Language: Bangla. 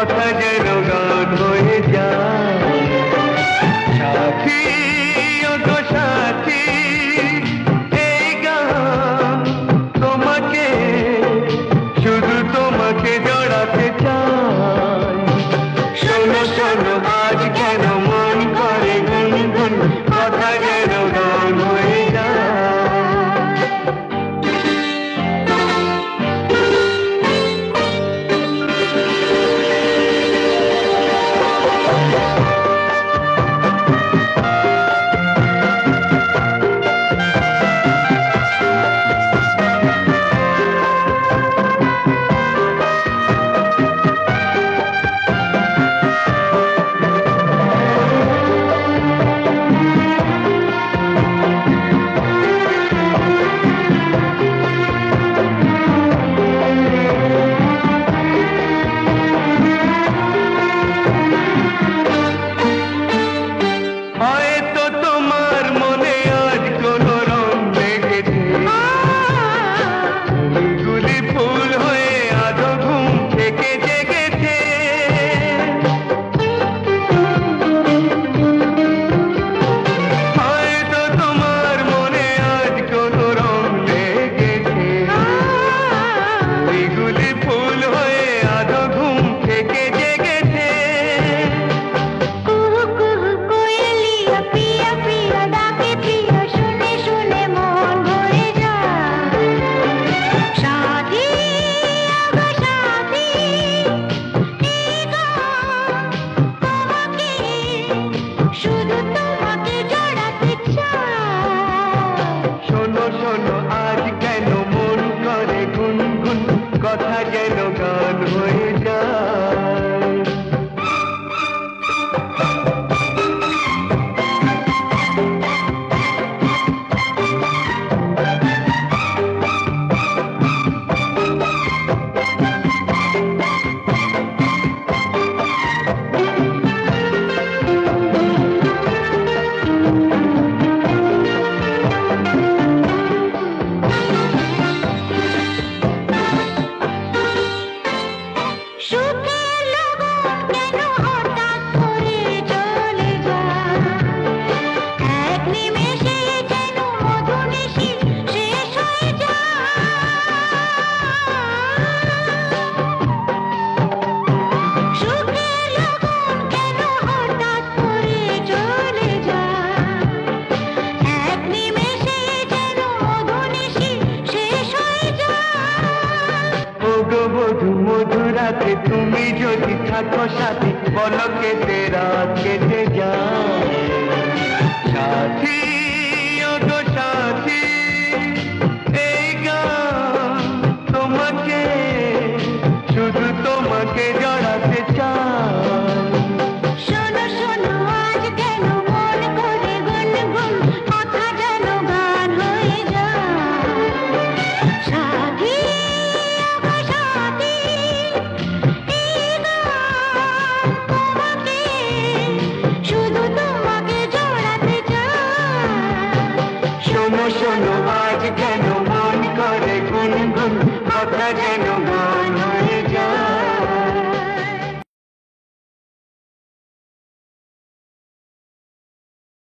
কথা যেন গান হয়ে যায়। সাথী ও গো সাথী, এই গান তোমাকে, শুধু তোমাকে জড়াতে চাই। শোনো শোনো আজ কেন মন করে গুনগুন, কথা যেন গান হয়ে যায়। হয়তো তোমার মনে আজ কোনো রং লেগেছে, ফুলগুলি ফুল হয়ে আধো ঘুম থেকে জেগেছে। হয়তো তোমার মনে আজ কোনো রং লেগেছে, ফুলগুলি ফুল হয়ে আধো ঘুম থেকে জেগেছে। কুহু কুহু কোয়েলিয়া প্রিয়া প্রিয়া ডাকে প্রিয়া, শুনে শুনে মন ভরে যায়। সাথী আগো সাথী, এই গান তোমাকে, শুধু তোমাকে জড়াতে চাই। শোনো শোনো আজ কেন মন করে গুনগুন, কথা যেন গান হয়ে যায়। সুখের লগন কেন হঠাৎ করে চলে যায়, এক নিমেষে যেন মধুনিশি শেষ হয়ে যায়। সুখের লগন কেন হঠাৎ করে চলে যায়, এক নিমেষে যেন মধুনিশি শেষ হয়ে যায়। ও গো বধূ মধুরাতে তুমি যদি থাকো সাথী, বলো কেটে রাত কেটে যায়। সাথী